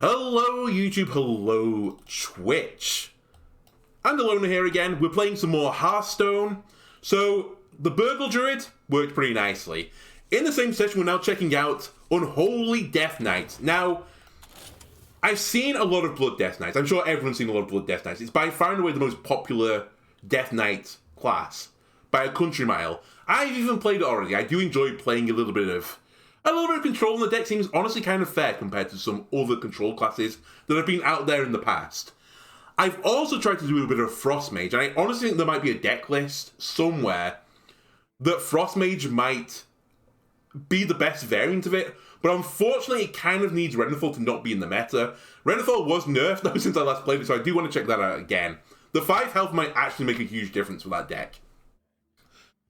Hello YouTube, hello Twitch. I'm the Loner here again. We're playing some more Hearthstone. So, the Burgle Druid worked pretty nicely. In the same session, we're now checking out Unholy Death Knight. Now, I've seen a lot of Blood Death Knights. I'm sure everyone's seen a lot of Blood Death Knights. It's by far and away the most popular Death Knight class, by a country mile. I've even played it already. I do enjoy playing a little bit of control, and the deck seems honestly kind of fair compared to some other control classes that have been out there in the past. I've also tried to do a bit of Frost Mage, and I honestly think there might be a deck list somewhere that Frost Mage might be the best variant of it, but unfortunately it kind of needs Renethal to not be in the meta. Renethal was nerfed though since I last played it, so I do want to check that out again. The 5 health might actually make a huge difference for that deck.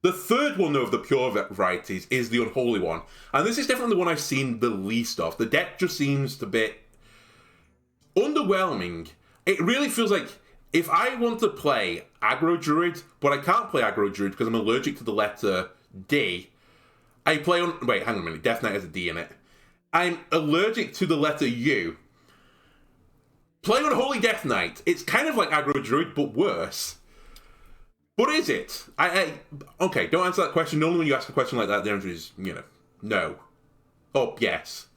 The third one, though, of the pure varieties is the Unholy one. And this is definitely the one I've seen the least of. The deck just seems a bit underwhelming. It really feels like if I want to play aggro druid, but I can't play aggro druid because I'm allergic to the letter D, I play on... Wait, hang on a minute. Death Knight has a D in it. I'm allergic to the letter U. Play Unholy Death Knight. It's kind of like aggro druid, but worse. But is it? Okay, don't answer that question. Normally when you ask a question like that, the answer is, no. Oh, yes.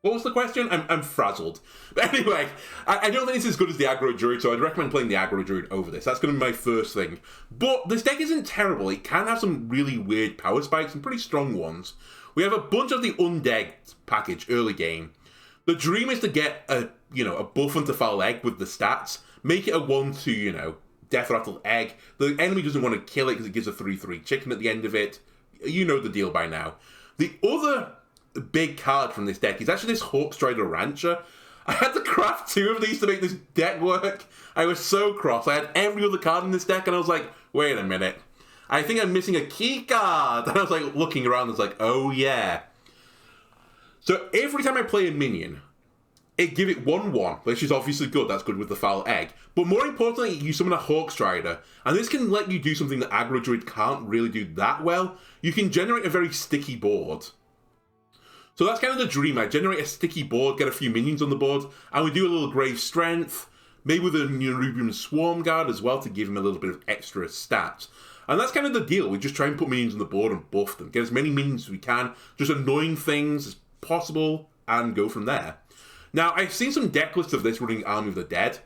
What was the question? I'm frazzled. But anyway, I don't think it's as good as the aggro druid, so I'd recommend playing the aggro druid over this. That's going to be my first thing. But this deck isn't terrible. It can have some really weird power spikes, and pretty strong ones. We have a bunch of the undead package early game. The dream is to get a buff onto foul egg with the stats. Make it a 1-2, Death Rattle Egg. The enemy doesn't want to kill it because it gives a 3-3 chicken at the end of it. You know the deal by now. The other big card from this deck is actually this Hawkstrider Rancher. I had to craft 2 of these to make this deck work. I was so cross. I had every other card in this deck and I was like, wait a minute. I think I'm missing a key card. And I was like looking around and I was like, oh yeah. So every time I play a minion, it give it 1-1, which is obviously good. That's good with the foul egg. But more importantly, you summon a Hawkstrider, and this can let you do something that aggro druid can't really do that well. You can generate a very sticky board. So that's kind of the dream. I generate a sticky board, get a few minions on the board, and we do a little Grave Strength, maybe with a Nerubian Swarm Guard as well to give him a little bit of extra stats. And that's kind of the deal. We just try and put minions on the board and buff them. Get as many minions as we can, just annoying things as possible, and go from there. Now, I've seen some deck lists of this running Army of the Dead.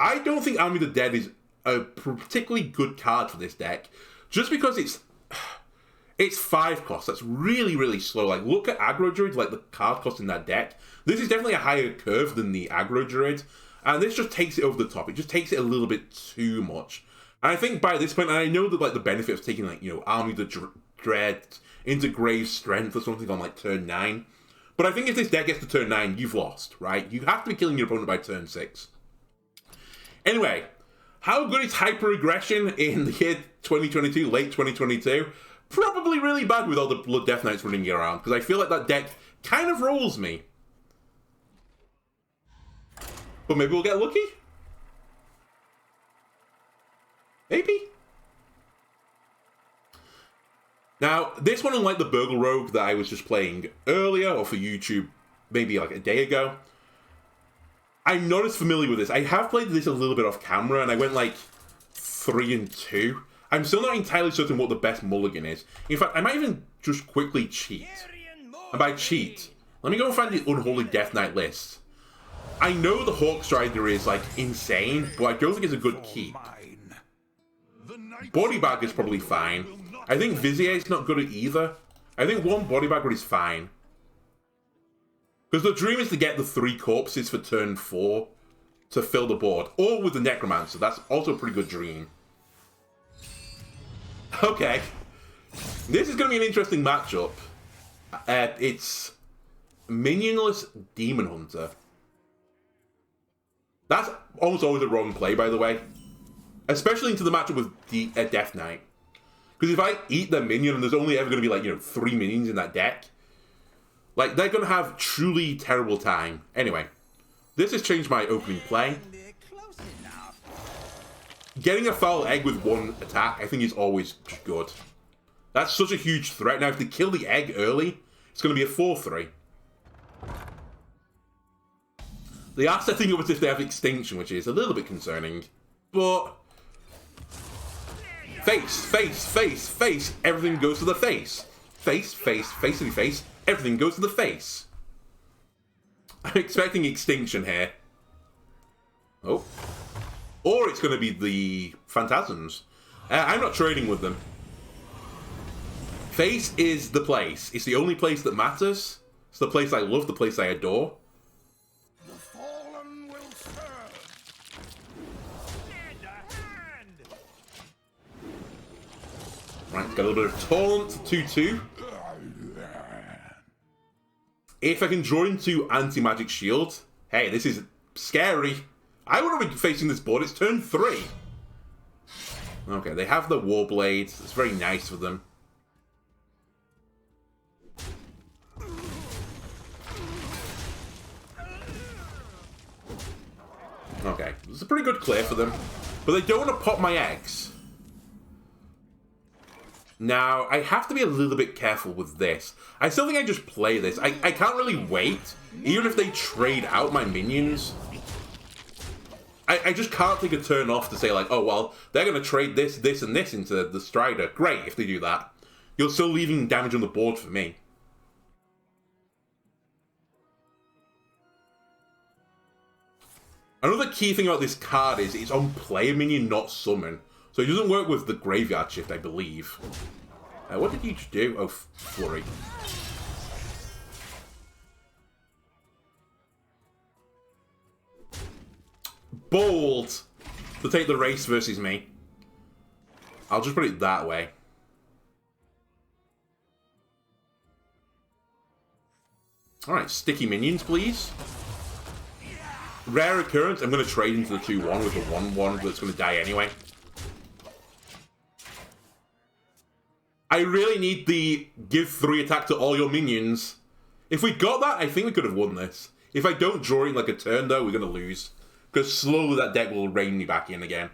I don't think Army of the Dead is a particularly good card for this deck, just because it's 5 cost. That's really, really slow. Like, look at aggro druid, like the card cost in that deck. This is definitely a higher curve than the aggro druid, and this just takes it over the top. It just takes it a little bit too much. And I think by this point, and I know that the benefit of taking Army of the Dread into Grave Strength or something on turn 9. But I think if this deck gets to turn 9, you've lost, right? You have to be killing your opponent by turn 6. Anyway, how good is hyper-aggression in the year 2022, late 2022? Probably really bad with all the Blood Death Knights running around, because I feel like that deck kind of rolls me. But maybe we'll get lucky? Maybe? Now, this one, unlike the Burgle Rogue that I was just playing earlier, or for YouTube maybe a day ago, I'm not as familiar with this. I have played this a little bit off camera, and I went 3-2. I'm still not entirely certain what the best mulligan is. In fact, I might even just quickly cheat. And by cheat, let me go and find the Unholy Death Knight list. I know the Hawkstrider is insane, but I don't think it's a good keep. Body Bag is probably fine. I think Vizier's not good at either. I think 1 Body Bagger is fine. Because the dream is to get the 3 corpses for turn 4 to fill the board. Or with the Necromancer. That's also a pretty good dream. Okay. This is going to be an interesting matchup. It's Minionless Demon Hunter. That's almost always a wrong play, by the way. Especially into the matchup with the Death Knight. Because if I eat the minion and there's only ever going to be 3 minions in that deck, they're going to have truly terrible time. Anyway, this has changed my opening play. Getting a foul egg with 1 attack, I think is always good. That's such a huge threat. Now, if they kill the egg early, it's going to be a 4-3. They are setting up as if they have extinction, which is a little bit concerning. But face, face, face, face. Everything goes to the face. Face, face, face to the face. Everything goes to the face. I'm expecting extinction here. Oh. Or it's going to be the Phantasms. I'm not trading with them. Face is the place. It's the only place that matters. It's the place I love, the place I adore. The fallen will serve. Lend a hand. Right, got a little bit of taunt, 2-2. If I can draw into anti-magic shield, hey, this is scary. I want to be facing this board. It's turn 3. Okay, they have the Warblade. It's very nice for them. Okay, it's a pretty good clear for them. But they don't want to pop my eggs. Now, I have to be a little bit careful with this. I still think I just play this. I can't really wait, even if they trade out my minions. I just can't take a turn off to say, like, oh, well, they're going to trade this, this, and this into the Strider. Great, if they do that. You're still leaving damage on the board for me. Another key thing about this card is it's on player minion, not summon. So it doesn't work with the Graveyard Shift, I believe. What did you just do? Oh, Flurry. Bold to take the race versus me. I'll just put it that way. Alright, sticky minions, please. Rare occurrence, I'm going to trade into the 2-1 with the 1-1 that's going to die anyway. I really need the give 3 attack to all your minions. If we got that, I think we could have won this. If I don't draw in like a turn though, we're going to lose. Because slowly that deck will rein me back in again.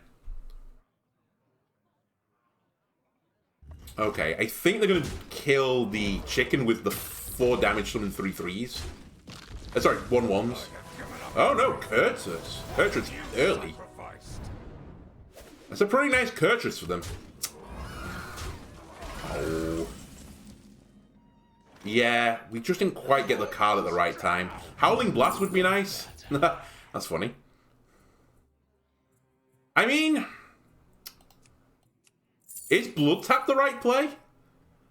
Okay, I think they're going to kill the chicken with the 4 damage summon 3 3s. Sorry, 1-1s. Oh no, Curtis. Curtis early. That's a pretty nice Curtis for them. Oh. Yeah, we just didn't quite get the card at the right time. Howling Blast would be nice. That's funny. I mean, is Blood Tap the right play?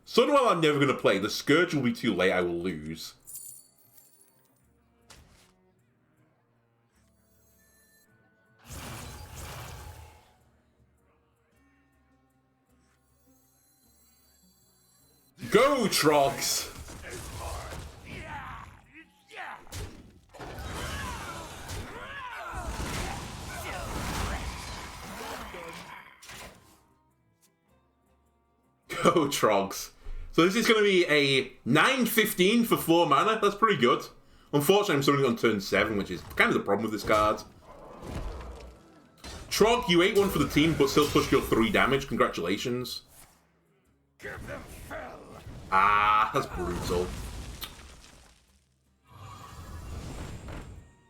Sunwell I'm never going to play. The Scourge will be too late. I will lose. Go, Trogs! Go, Trogs. So this is going to be a 9/15 for 4 mana. That's pretty good. Unfortunately, I'm summoning on turn 7, which is kind of the problem with this card. Trog, you ate one for the team, but still pushed your 3 damage. Congratulations. Give them fell. Ah, that's brutal.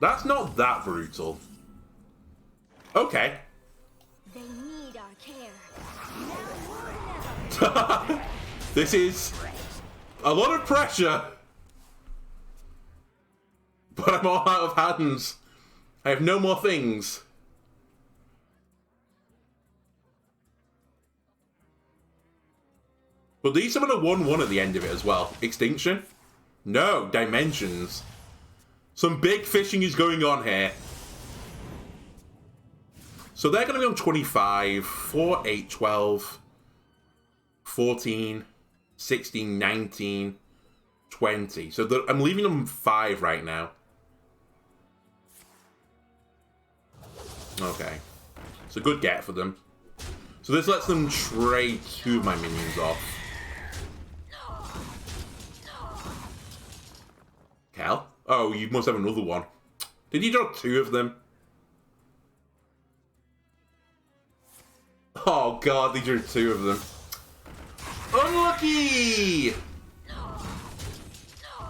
That's not that brutal. Okay. They need our care. This is a lot of pressure. But I'm all out of hands. I have no more things. But these summon a 1-1 at the end of it as well. Extinction? No, Dimensions. Some big fishing is going on here. So they're going to be on 25, 4, 8, 12, 14, 16, 19, 20. So I'm leaving them 5 right now. Okay. It's a good get for them. So this lets them trade 2 of my minions off. Cal? Oh, you must have another one. Did you draw 2 of them? Oh god, they drew 2 of them. Unlucky!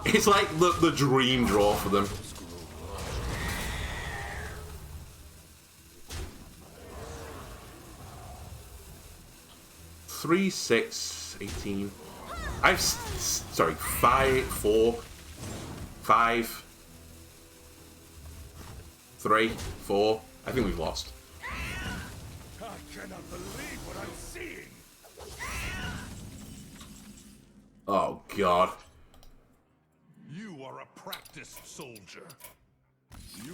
It's like the dream draw for them. 3, 6, 18. Sorry, 5, 4, 5, 3, 4. I think we've lost. I cannot believe what I'm seeing. Oh, God. You are a practiced soldier.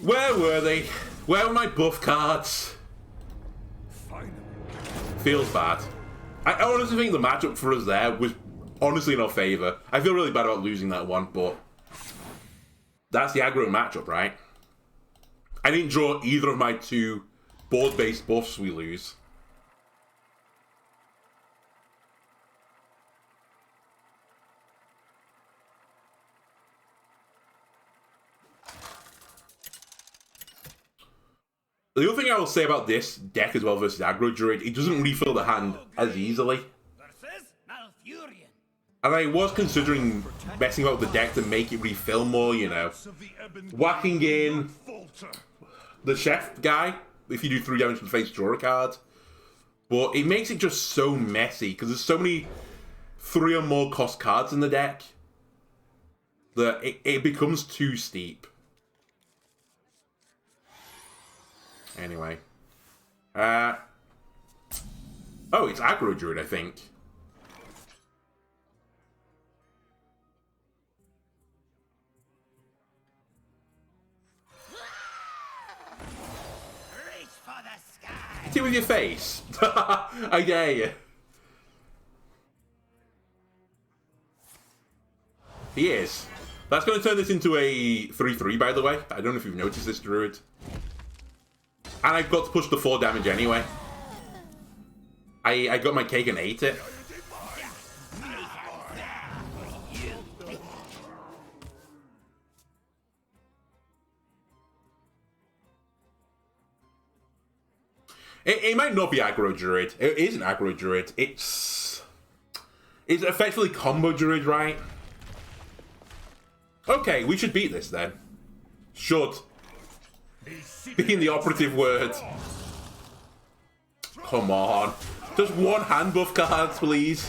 Where were they? Where were my buff cards? Finally. Feels bad. I honestly think the matchup for us there was honestly in our favour. I feel really bad about losing that one, but that's the aggro matchup, right? I didn't draw either of my 2 board-based buffs we lose. The other thing I will say about this deck as well versus aggro druid, it doesn't refill the hand as easily. And I was considering messing about the deck to make it refill more, you know. Whacking in the chef guy, if you do 3 damage to the face, draw a card. But it makes it just so messy, because there's so many 3 or more cost cards in the deck that it becomes too steep. Anyway. Oh, it's aggro druid, I think. Reach for the sky. Hit it with your face. I dare you. He is. That's going to turn this into a 3-3, by the way. I don't know if you've noticed this, Druid. And I've got to push the 4 damage anyway. I got my cake and ate it. It might not be aggro druid. It isn't aggro druid. It's effectively combo druid, right? Okay, we should beat this then. Should. Being the operative word. Come on. Just 1 hand buff cards, please.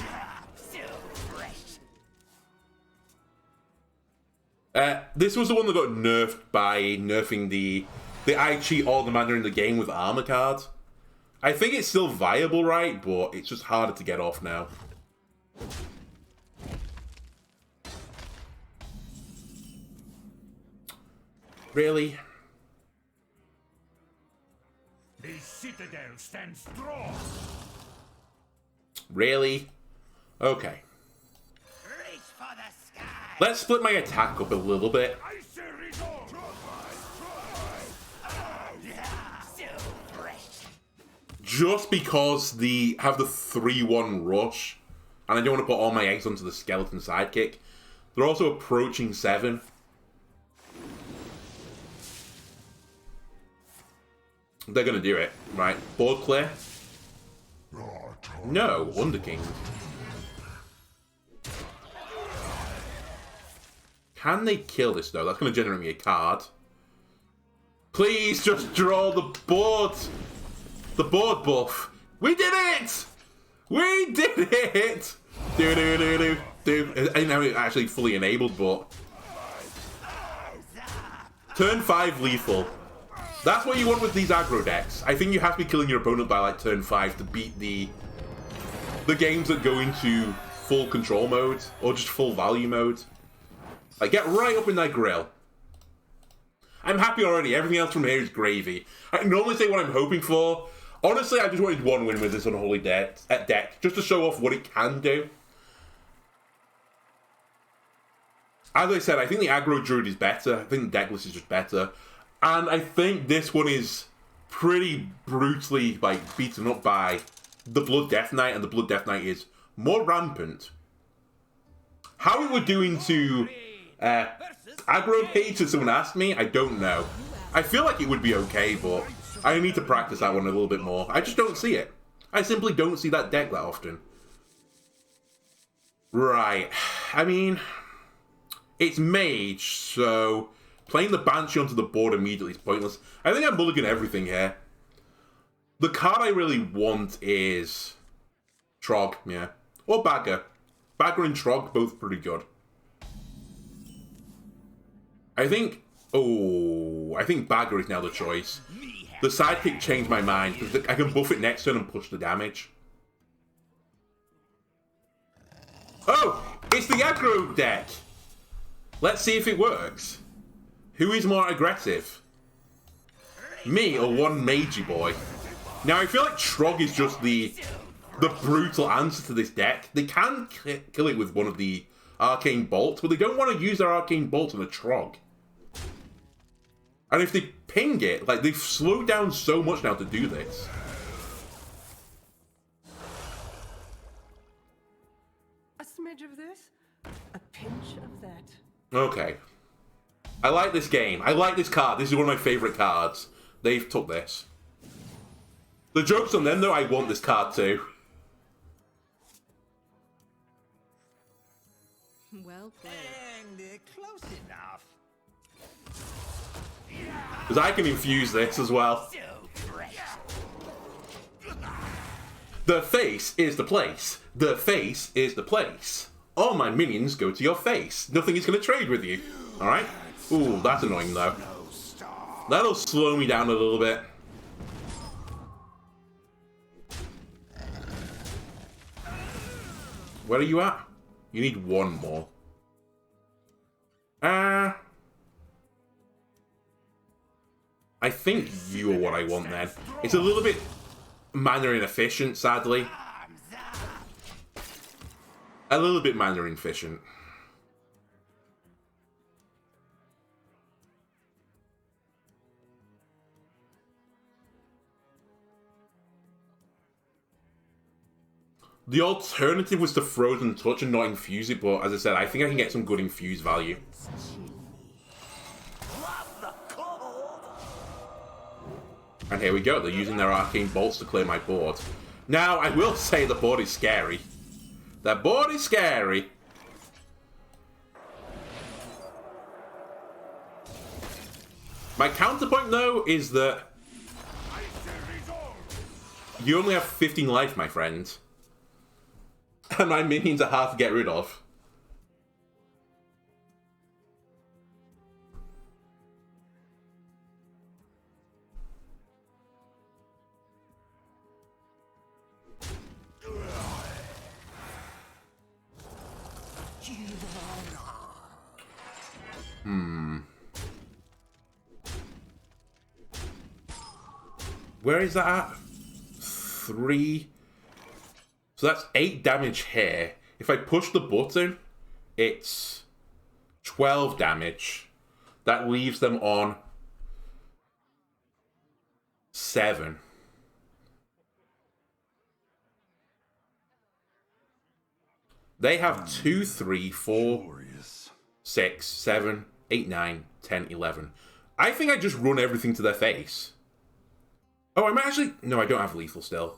This was the one that got nerfed by nerfing the I cheat all the mana in the game with armor card. I think it's still viable, right? But it's just harder to get off now. Really? The citadel stands strong. Really? Okay. Reach for the sky. Let's split my attack up a little bit. I say resolve. Just because they have the 3-1 rush, and I don't want to put all my eggs onto the skeleton sidekick. They're also approaching 7. They're going to do it, right? Board clear? No, Underking. Can they kill this, though? That's going to generate me a card. Please, just draw the board! The board buff. We did it! We did it! Do. I didn't have it actually fully enabled, but... Turn 5 lethal. That's what you want with these aggro decks. I think you have to be killing your opponent by like turn 5 to beat the games that go into full control mode or just full value mode. Like, get right up in that grill. I'm happy already. Everything else from here is gravy. I can only say what I'm hoping for. Honestly, I just wanted 1 win with this Unholy deck, just to show off what it can do. As I said, I think the aggro druid is better. I think the decklist is just better. And I think this one is pretty brutally beaten up by the Blood Death Knight, and the Blood Death Knight is more rampant. How we were doing to aggro haters, someone asked me, I don't know. I feel like it would be okay, but I need to practice that one a little bit more. I just don't see it. I simply don't see that deck that often. Right. I mean, it's mage, so playing the Banshee onto the board immediately is pointless. I think I'm mulliganing everything here. The card I really want is Trog, yeah. Or Bagger. Bagger and Trog, both pretty good. I think Bagger is now the choice. The sidekick changed my mind, because I can buff it next turn and push the damage. Oh! It's the aggro deck! Let's see if it works. Who is more aggressive? Me or one magey boy? Now, I feel like Trog is just the brutal answer to this deck. They can kill it with one of the arcane bolts, but they don't want to use their arcane bolts on a Trog. And if they ping it, like, they've slowed down so much now to do this. A smidge of this, a pinch of that. Okay. I like this game. I like this card. This is one of my favourite cards. They've took this. The joke's on them, though. I want this card too. Well played. And close enough. Because I can infuse this as well. The face is the place. The face is the place. All my minions go to your face. Nothing is going to trade with you. Alright? Ooh, that's annoying though. That'll slow me down a little bit. Where are you at? You need one more. I think you are what I want then. It's a little bit mana inefficient, sadly. A little bit mana inefficient. The alternative was to Frozen Touch and not infuse it, but as I said, I think I can get some good infused value. And here we go, they're using their arcane bolts to clear my board. Now, I will say the board is scary. The board is scary. My counterpoint, though, is that you only have 15 life, my friend. And my minions are hard to get rid of. Where is that at? 3. So that's 8 damage here. If I push the button, it's 12 damage. That leaves them on 7. They have 2, 3, 4, 6, 7, 8, 9, 10, 11. I think I just run everything to their face. Oh, I'm actually... No, I don't have lethal still.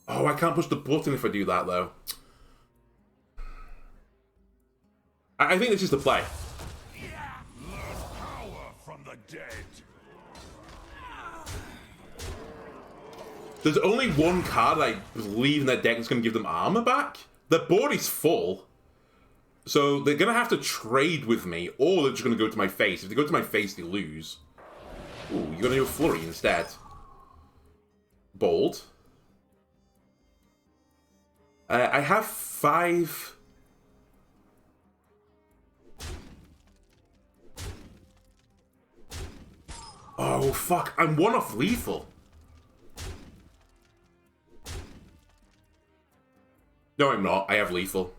Oh, I can't push the button if I do that, though. I think this is the play. Power from the dead. There's only one card I believe in their deck that's going to give them armor back. Their board is full. So they're going to have to trade with me, or they're just going to go to my face. If they go to my face, they lose. Ooh, you're going to do a flurry instead. Bold. I have 5... Oh, fuck. I'm 1 off lethal. No, I'm not. I have lethal.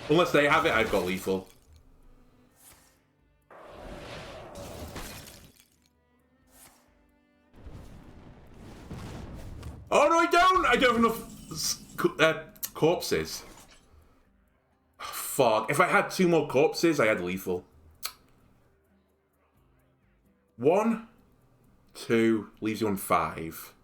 Unless they have it, I've got lethal. Oh, no, I don't! I don't have enough corpses. Fuck. If I had 2 more corpses, I had lethal. 1, 2, leaves you on 5.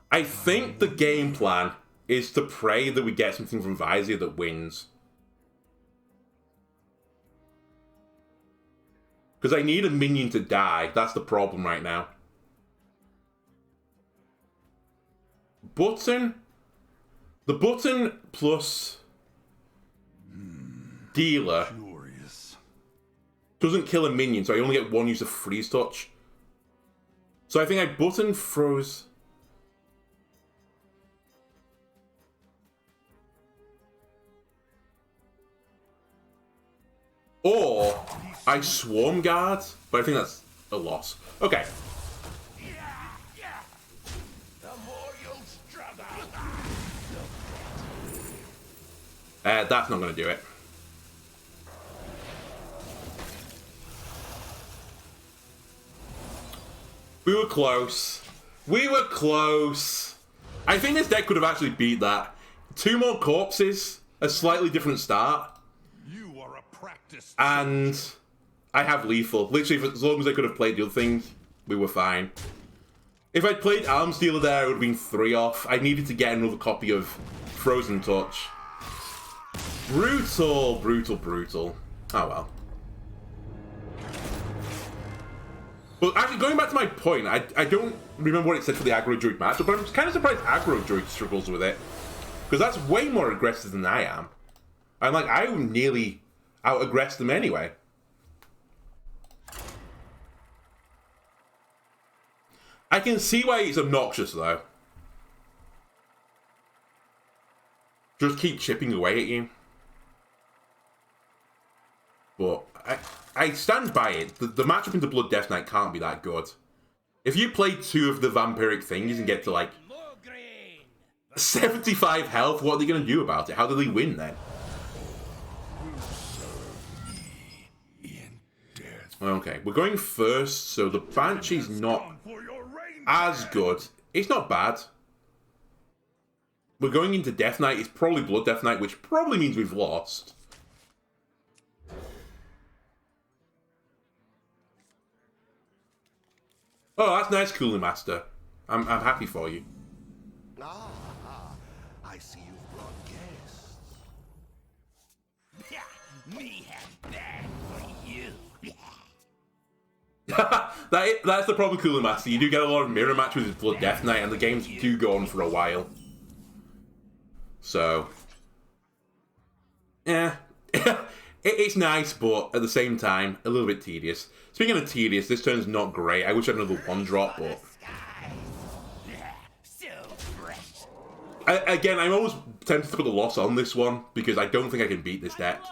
I think the game plan is to pray that we get something from Vizier that wins. Because I need a minion to die. That's the problem right now. Button. The button plus dealer doesn't kill a minion, so I only get one use of freeze touch. So I think I button froze. Or I swarm guard, but I think that's a loss. Okay. That's not going to do it. We were close. We were close. I think this deck could have actually beat that. 2 more corpses, a slightly different start. You are a practice. And I have lethal. Literally, as long as I could have played the other things, we were fine. If I'd played Arms Dealer there, it would have been 3 off. I needed to get another copy of Frozen Touch. Brutal, brutal, brutal. Oh well. Well, actually, going back to my point, I don't remember what it said for the aggro druid matchup, but I'm kind of surprised aggro druid struggles with it. Because that's way more aggressive than I am. I'm like, I would nearly out-aggress them anyway. I can see why it's obnoxious, though. Just keep chipping away at you. But I stand by it. The matchup into Blood Death Knight can't be that good. If you play 2 of the vampiric things and get to like 75 health, what are they going to do about it? How do they win then? Okay, we're going first, so the Banshee's not as good. It's not bad. We're going into Death Knight. It's probably Blood Death Knight, which probably means we've lost. Oh, that's nice, Cooling Master. I'm happy for you. Ah, I see you've brought guests. Me have bad for you. That's the problem with Cooling Master. You do get a lot of mirror matches with Blood Death Knight, and the games do go on for a while. So, yeah. It's nice, but at the same time, a little bit tedious. Speaking of tedious, this turn's not great. I wish I had another 1-drop, but... Again, I'm always tempted to put a loss on this one, because I don't think I can beat this deck.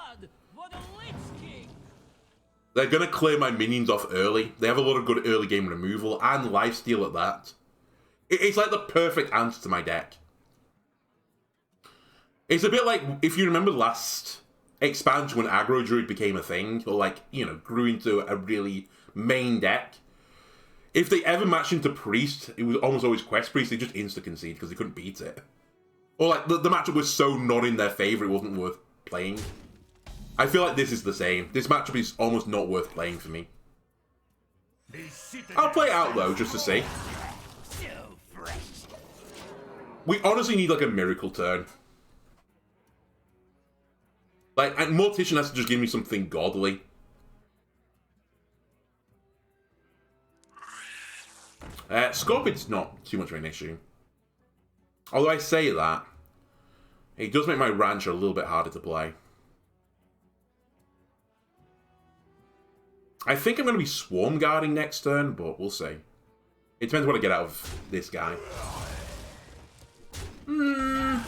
They're going to clear my minions off early. They have a lot of good early game removal, and lifesteal at that. It's like the perfect answer to my deck. It's a bit like, if you remember last expansion when aggro druid became a thing, or like, you know, grew into a really main deck. If they ever matched into priest, it was almost always quest priest, they just insta-concede because they couldn't beat it. Or like, the matchup was so not in their favour it wasn't worth playing. I feel like this is the same. This matchup is almost not worth playing for me. I'll play it out though, just to see. We honestly need like a miracle turn. Like, and Mortician has to just give me something godly. Scorpion's not too much of an issue. Although I say that, it does make my Rancher a little bit harder to play. I think I'm going to be Swarm Guarding next turn, but we'll see. It depends what I get out of this guy. I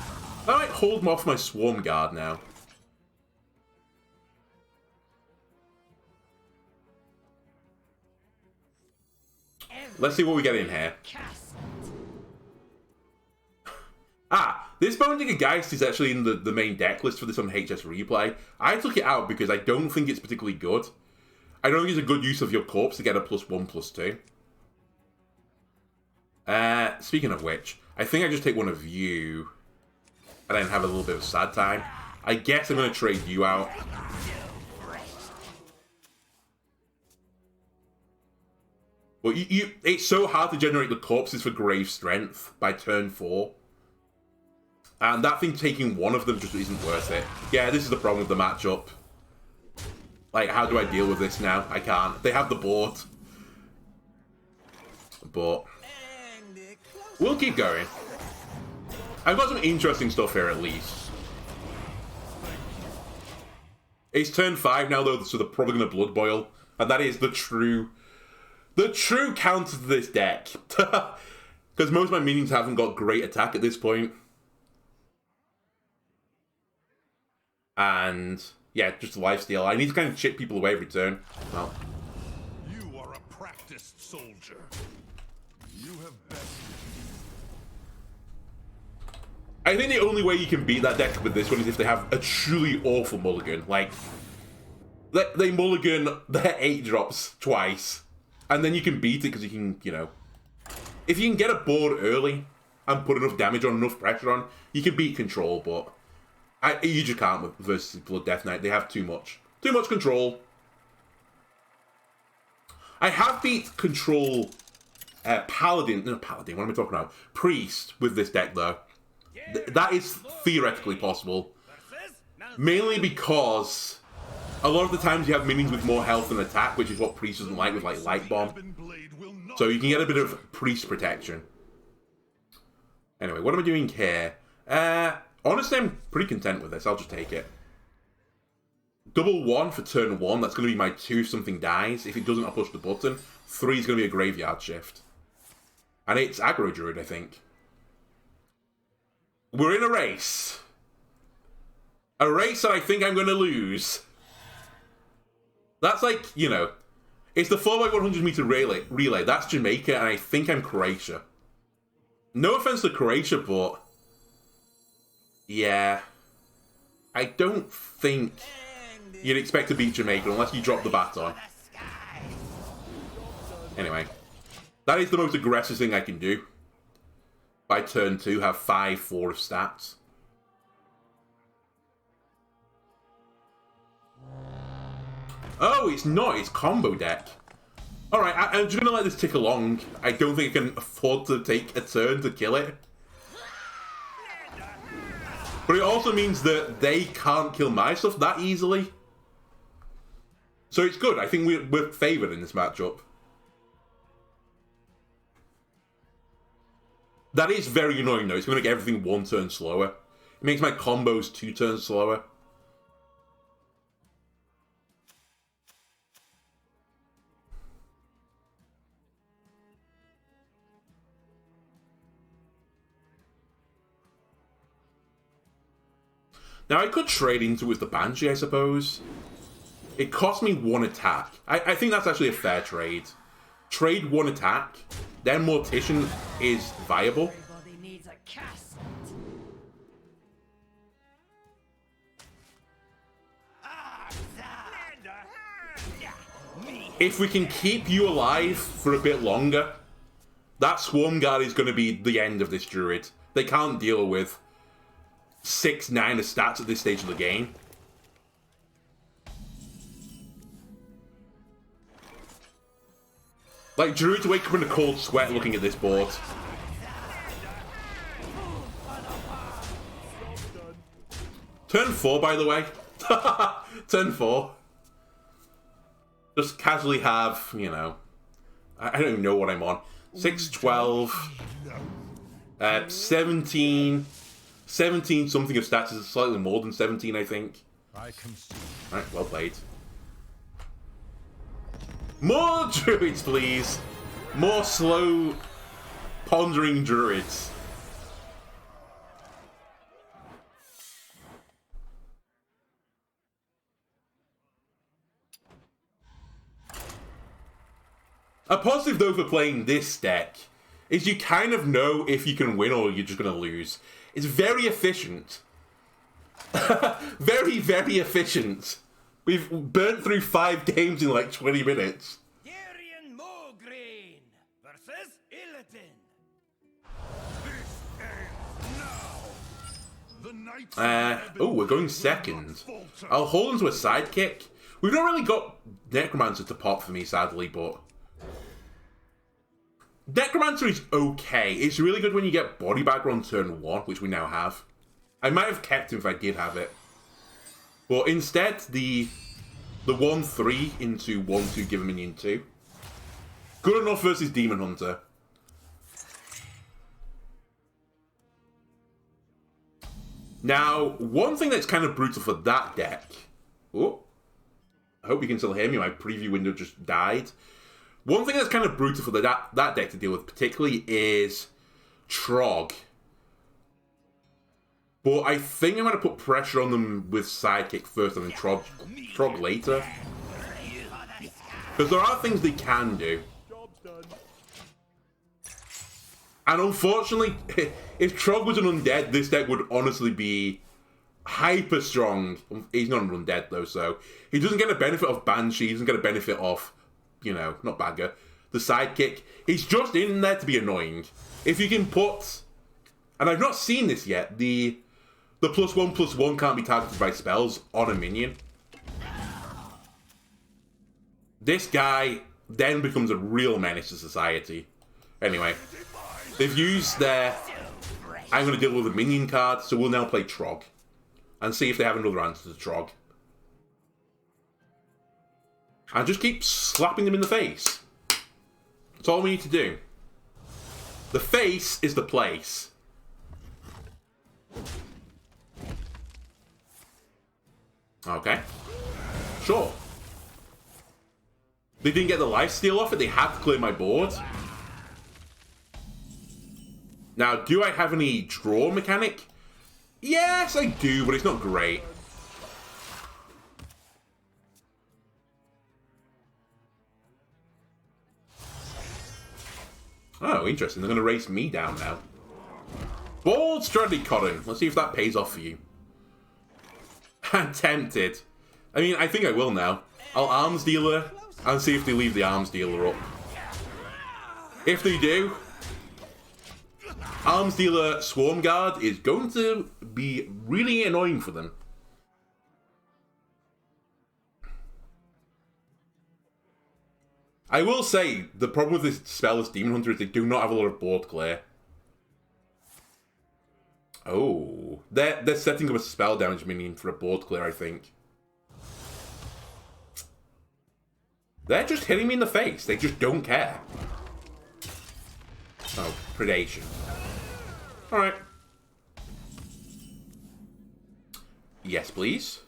might hold off my Swarm Guard now. Let's see what we get in here. This Bone-Digger Geist is actually in the main deck list for this on HS Replay. I took it out because I don't think it's particularly good. I don't think it's a good use of your corpse to get a +1/+2. Speaking of which, I think I just take one of you and then have a little bit of sad time. I guess I'm going to trade you out. Well, it's so hard to generate the corpses for Grave Strength by turn 4. And that thing taking one of them just isn't worth it. Yeah, this is the problem with the matchup. Like, how do I deal with this now? I can't. They have the board. But we'll keep going. I've got some interesting stuff here at least. It's turn 5 now though, so they're probably going to blood boil. And that is the true counter to this deck. Because most of my minions haven't got great attack at this point. And yeah, just a lifesteal. I need to kind of chip people away every turn. Well. You are a practiced soldier. You have bested. I think the only way you can beat that deck with this one is if they have a truly awful mulligan. Like, they mulligan their 8 drops twice, and then you can beat it because you can, you know, if you can get a board early and put enough damage on, enough pressure on, you can beat control, but you just can't with versus Blood Death Knight. They have too much control. I have beat control Paladin, what am I talking about? Priest with this deck though. That is theoretically possible. Mainly because a lot of the times you have minions with more health and attack, which is what Priest doesn't like with like Light Bomb. So you can get a bit of Priest protection. Anyway, what am I doing here? Honestly, I'm pretty content with this. I'll just take it. Double 1 for turn 1. That's going to be my 2 if something dies. If it doesn't, I'll push the button. 3 is going to be a graveyard shift. And it's aggro druid, I think. We're in a race. A race that I think I'm going to lose. That's like, you know, it's the 4x100 meter relay. That's Jamaica, and I think I'm Croatia. No offense to Croatia, but yeah, I don't think you'd expect to beat Jamaica unless you drop the baton. Anyway, that is the most aggressive thing I can do. By turn 2, have 5/4 of stats. Oh, it's not. It's combo deck. Alright, I'm just going to let this tick along. I don't think I can afford to take a turn to kill it. But it also means that they can't kill my stuff that easily. So it's good. I think we're favoured in this matchup. That is very annoying though. It's going to make everything 1 turn slower. It makes my combos 2 turns slower. Now, I could trade into it with the Banshee, I suppose. It cost me 1 attack. I think that's actually a fair trade. Trade 1 attack, then Mortician is viable. Everybody needs a cast. If we can keep you alive for a bit longer, that Swarm Guard is going to be the end of this Druid. They can't deal with 6/9 of stats at this stage of the game. Like, Druids wake up in a cold sweat looking at this board. Turn 4, by the way. Turn 4. Just casually have, you know, I don't even know what I'm on. 6, 12, 17 something of stats is slightly more than 17, I think. Alright, well played. More druids, please! More slow, pondering druids. A positive, though, for playing this deck is you kind of know if you can win or you're just going to lose. It's very efficient. Very, very efficient. We've burnt through 5 games in like 20 minutes. Darian Mogreen versus Illidan. Oh, we're going second. I'll hold into a sidekick. We've not really got Necromancer to pop for me, sadly, but Necromancer is okay. It's really good when you get Body Bagger on turn 1, which we now have. I might have kept him if I did have it. But instead, the The 1/3 into 1/2 give a minion 2. Good enough versus Demon Hunter. Now, one thing that's kind of brutal for that deck... Oh, I hope you can still hear me. My preview window just died. One thing that's kind of brutal for that deck to deal with particularly is Trog. But I think I'm going to put pressure on them with Sidekick first and then Trog later. Because there are things they can do. And unfortunately, if Trog was an undead, this deck would honestly be hyper strong. He's not an undead though, so he doesn't get a benefit of Banshee, he doesn't get a benefit of, you know, not Bagger, the Sidekick. He's just in there to be annoying. If you can put, and I've not seen this yet, the +1/+1 can't be targeted by spells on a minion. This guy then becomes a real menace to society. Anyway, they've used their I'm going to deal with a minion card, so we'll now play Trog. And see if they have another answer to Trog. And just keep slapping them in the face. That's all we need to do. The face is the place. Okay. Sure. They didn't get the lifesteal off it, they had to clear my board. Now, do I have any draw mechanic? Yes, I do, but it's not great. Oh, interesting. They're going to race me down now. Bold strategy, Cotton. Let's see if that pays off for you. I'm tempted. I mean, I think I will now. I'll Arms Dealer and see if they leave the Arms Dealer up. If they do, Arms Dealer Swarm Guard is going to be really annoying for them. I will say, the problem with this spell as Demon Hunter is they do not have a lot of board clear. Oh. They're setting up a spell damage minion for a board clear, I think. They're just hitting me in the face. They just don't care. Oh, Predation. Alright. Yes, please.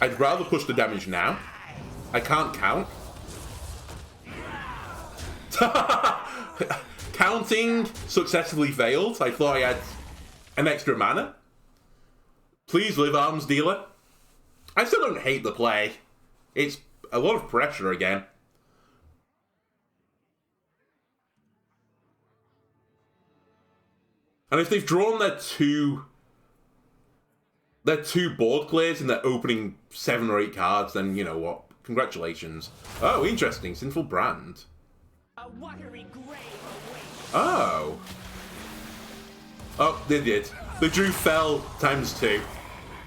I'd rather push the damage now. I can't count. Counting successfully failed. I thought I had an extra mana. Please live, Arms Dealer. I still don't hate the play. It's a lot of pressure again. And if they've drawn their two board clears in their opening 7 or 8 cards, then you know what? Congratulations. Oh, interesting. Sinful Brand. A watery grave awaits. Oh. Oh, they did. They drew Fell ×2.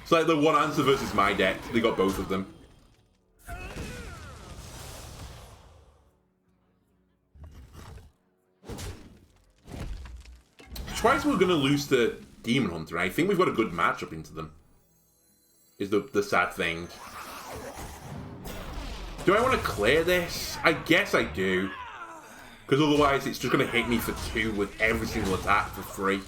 It's like the one answer versus my deck. They got both of them. Twice we're going to lose to Demon Hunter. I think we've got a good matchup into them. Is the sad thing. Do I want to clear this? I guess I do. Because otherwise it's just going to hit me for 2 with every single attack for free.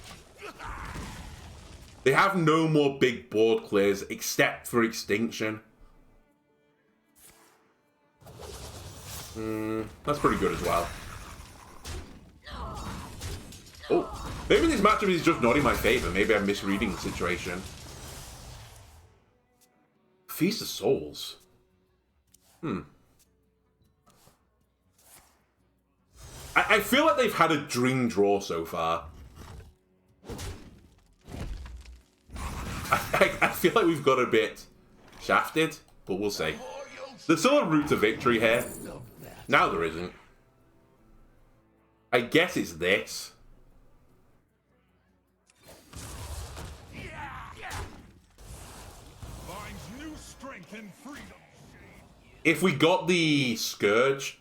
They have no more big board clears except for Extinction. That's pretty good as well. Oh, maybe this matchup is just not in my favor. Maybe I'm misreading the situation. Feast of Souls. I feel like they've had a dream draw so far. I feel like we've got a bit shafted, but we'll see. There's still a route to victory here. Now there isn't. I guess it's this. If we got the Scourge,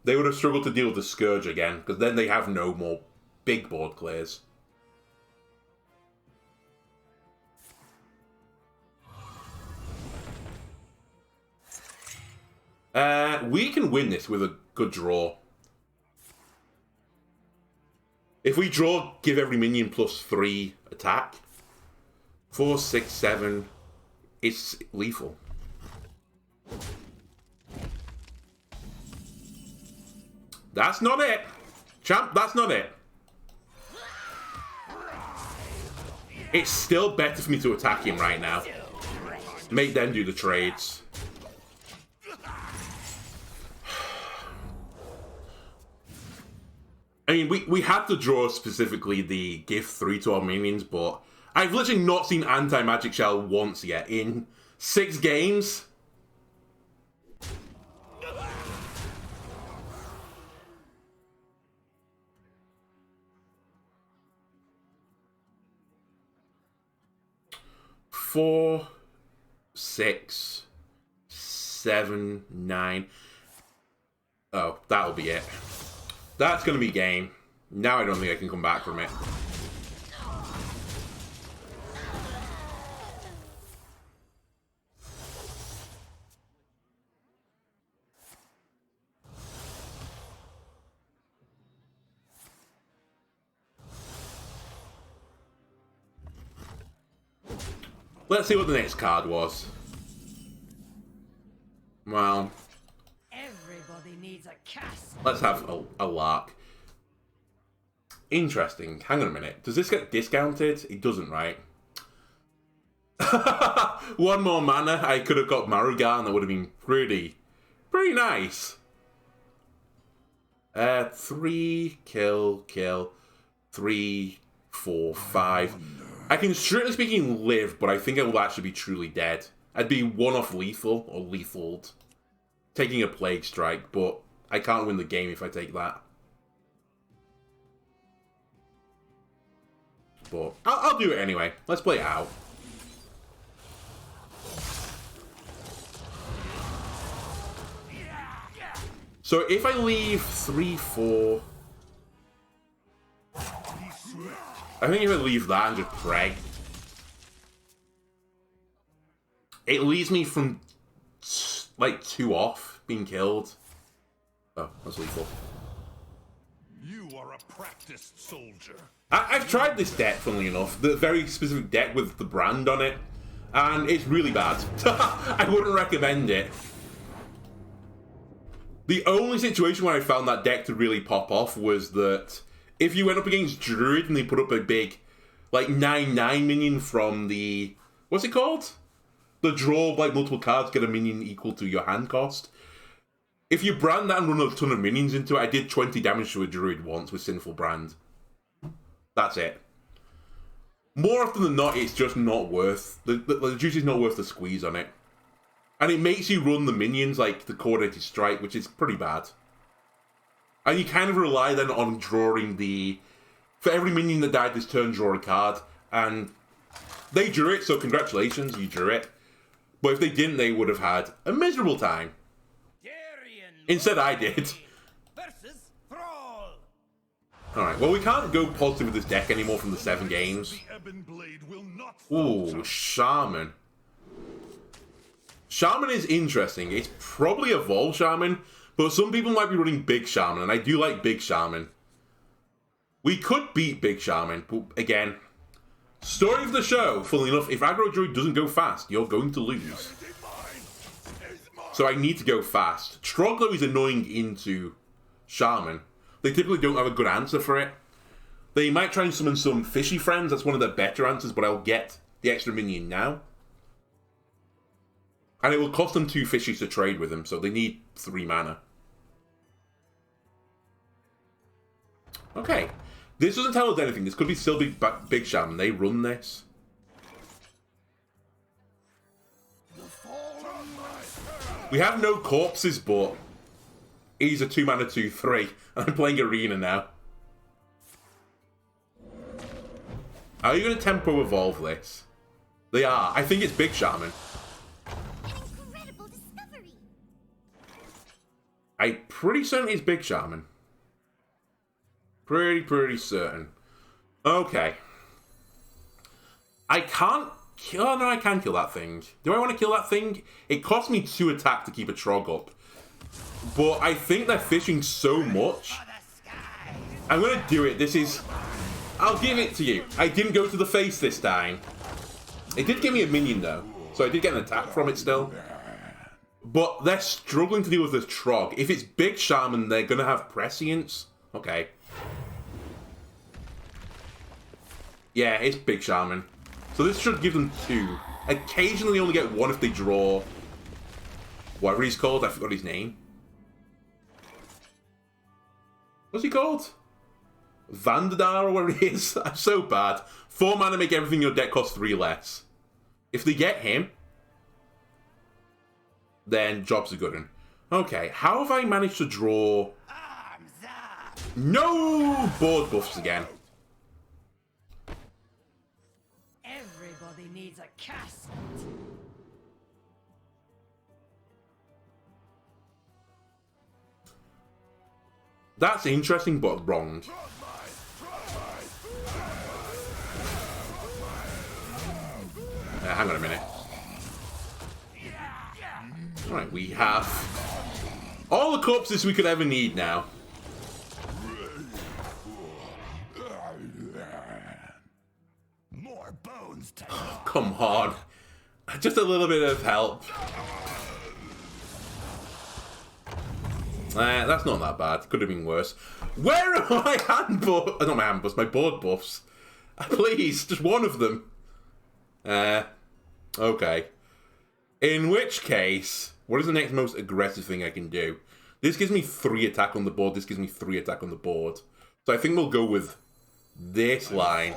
they would have struggled to deal with the Scourge again, because then they have no more big board clears. We can win this with a good draw. If we draw, give every minion +3 attack. 4, 6, 7. It's lethal. That's not it. Champ, that's not it. It's still better for me to attack him right now. Make them do the trades. I mean, we had to draw specifically the give 3 to our minions, but I've literally not seen anti-magic shell once yet in 6 games. Four, 6, 7, 9. Oh, that'll be it. That's going to be game. Now I don't think I can come back from it. Let's see what the next card was. Well, Everybody needs a cast. let's have a lark. Interesting. Hang on a minute. Does this get discounted? It doesn't, right? 1 more mana. I could have got Marugar and that would have been pretty nice. 3, kill. 3, 4, 5. I can, strictly speaking, live, but I think I will actually be truly dead. I'd be 1 off lethal, or lethaled. Taking a Plague Strike, but I can't win the game if I take that. But I'll do it anyway. Let's play it out. So if I leave 3, 4... I think if I leave that and just preg, it leaves me from like 2 off being killed. Oh, that's lethal. You are a practiced soldier. I've tried this deck, funnily enough, the very specific deck with the brand on it, and it's really bad. I wouldn't recommend it. The only situation where I found that deck to really pop off was that if you went up against Druid and they put up a big, like, 9/9 minion from the... What's it called? The draw, like, multiple cards, get a minion equal to your hand cost. If you brand that and run a ton of minions into it, I did 20 damage to a Druid once with Sinful Brand. That's it. More often than not, it's just not worth... The juice is not worth the squeeze on it. And it makes you run the minions like the Coordinated Strike, which is pretty bad. And you kind of rely then on drawing the... For every minion that died this turn, draw a card. And they drew it, so congratulations, you drew it. But if they didn't, they would have had a miserable time. Instead, I did. Alright, well, we can't go positive with this deck anymore from the 7 games. Ooh, Shaman. Shaman is interesting. It's probably a Vol Shaman, but some people might be running Big Shaman, and I do like Big Shaman. We could beat Big Shaman, but again, story of the show, funnily enough, if Aggro Druid doesn't go fast, you're going to lose. So I need to go fast. Troglo is annoying into Shaman. They typically don't have a good answer for it. They might try and summon some fishy friends, that's one of their better answers, but I'll get the extra minion now. And it will cost them 2 fishies to trade with them, so they need 3 mana. Okay. This doesn't tell us anything. This could be still Big Shaman. They run this. We have no corpses, but he's a 2 mana 2/3. I'm playing Arena now. Are you going to tempo evolve this? They are. I think it's Big Shaman. I'm pretty certain it's Big Shaman. Pretty certain. Okay. I can't kill... Oh, no, I can kill that thing. Do I want to kill that thing? It costs me 2 attack to keep a Trog up. but I think they're fishing so much. I'm gonna do it. This is... I'll give it to you. I didn't go to the face this time. It did give me a minion, though, so I did get an attack from it still. But they're struggling to deal with this Trog. If it's Big Shaman, they're gonna have Prescience. Okay. Yeah, it's Big Shaman. So this should give them 2. Occasionally they only get 1 if they draw... whatever he's called. I forgot his name. What's he called? Vandadar or whatever it is. I'm so bad. 4 mana make everything in your deck cost 3 less. If they get him, then job's a good one. Okay, how have I managed to draw... No! Board buffs again. Everybody needs a cast. That's interesting, but wrong. Hang on a minute. Alright, we have all the corpses we could ever need now. More bones to Come on. Just a little bit of help. That's not that bad. Could have been worse. Where are my hand buffs? Not my hand buffs, my board buffs. Please, just one of them. Okay. In which case, what is the next most aggressive thing I can do? This gives me 3 attack on the board. This gives me 3 attack on the board. So I think we'll go with this line.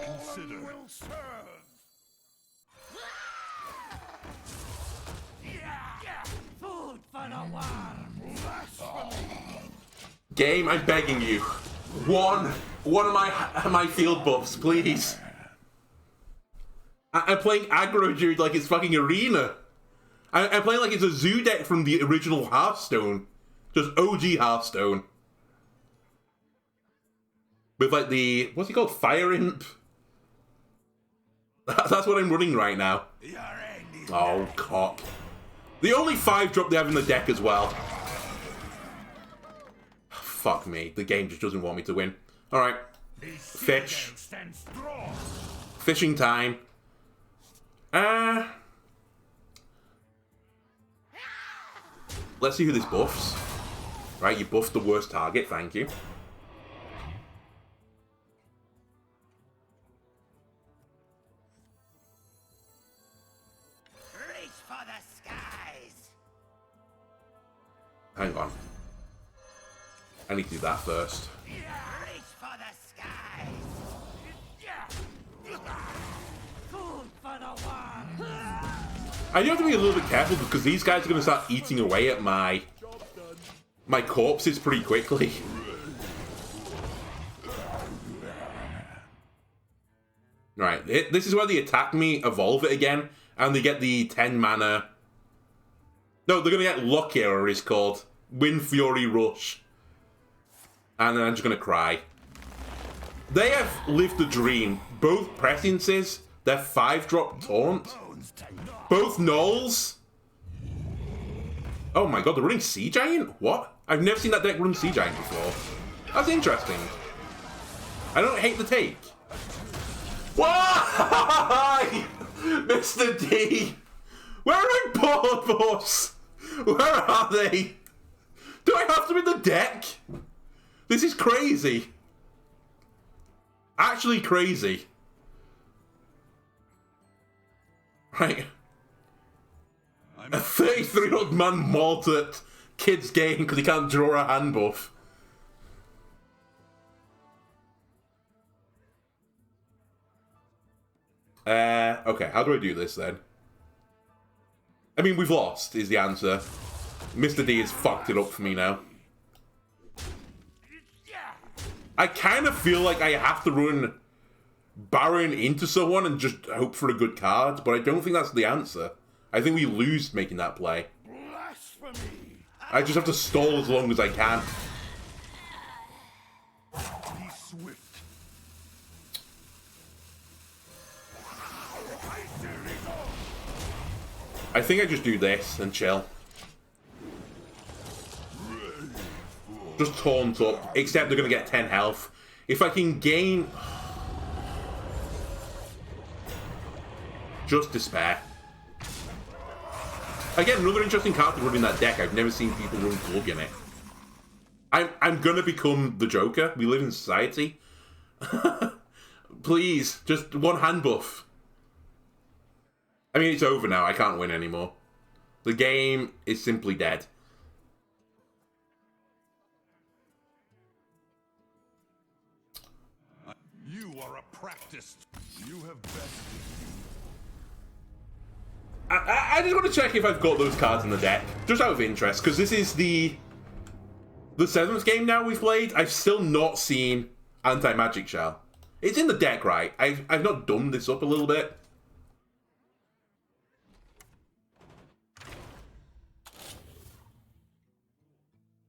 Food for the one. Game, I'm begging you. One of my field buffs, please. I'm playing aggro Druid like it's fucking Arena. I'm playing like it's a zoo deck from the original Hearthstone. Just OG Hearthstone. With like the... what's he called? Fire Imp? That's what I'm running right now. Oh, cock. The only 5-drop they have in the deck as well. Fuck me. The game just doesn't want me to win. Alright. Fish. Fishing time. Let's see who this buffs. Right, you buffed the worst target, thank you. Reach for the skies. Hang on. I need to do that first. Reach for the skies. Food for the one. I do have to be a little bit careful because these guys are going to start eating away at my corpses pretty quickly. Right, this is where they attack me, evolve it again, and they get the 10 mana... No, they're going to get Lucky, or it's called. Wind Fury Rush. And then I'm just going to cry. They have lived the dream. Both Presciences, their 5-drop Taunt. Both Knolls. Oh my god, they're running Sea Giant? What? I've never seen that deck run Sea Giant before. That's interesting. I don't hate the take. Why? Mr. D! Where are my board buffs? Where are they? Do I have them in the deck? This is crazy. Actually crazy. Right. A 33-year-old man mauled at kid's game because he can't draw a hand buff. Okay, how do I do this then? I mean, we've lost, is the answer. Mr. D has fucked it up for me now. I kind of feel like I have to run Baron into someone and just hope for a good card, but I don't think that's the answer. I think we lose making that play. blasphemy. I just have to stall as long as I can. Be swift. I think I just do this and chill. just taunt up, except they're going to get 10 health. If I can gain... Just despair. Again, another interesting card to run in that deck. I've never seen people run Glug in it. I'm gonna become the Joker. We live in society. Please, just one hand buff. I mean, it's over now. I can't win anymore. The game is simply dead. You are a practiced. You have bested. I just want to check if I've got those cards in the deck, just out of interest, because this is the 7th game now we've played. I've still not seen Anti-Magic Shell. It's in the deck, right? I've not done this up a little bit.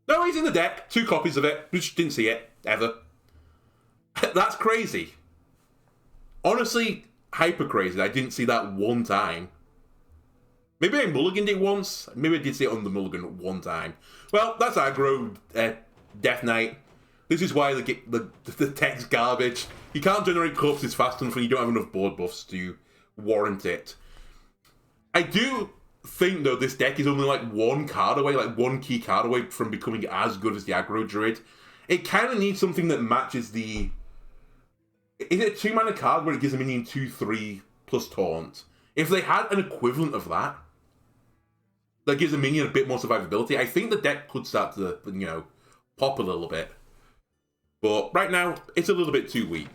No, he's in the deck. 2 copies of it. We just didn't see it, ever. That's crazy. Honestly, hyper crazy. I didn't see that one time. Maybe I mulliganed it once. Maybe I did see it on the mulligan one time. Well, that's aggro Death Knight. This is why the tech's garbage. You can't generate corpses fast enough and you don't have enough board buffs to warrant it. I do think, though, this deck is only like one card away, like one key card away from becoming as good as the aggro druid. It kind of needs something that matches the... Is it a 2-mana card where it gives a minion 2/3 plus taunt? If they had an equivalent of that, that gives a minion a bit more survivability, I think the deck could start to, pop a little bit. But right now, it's a little bit too weak.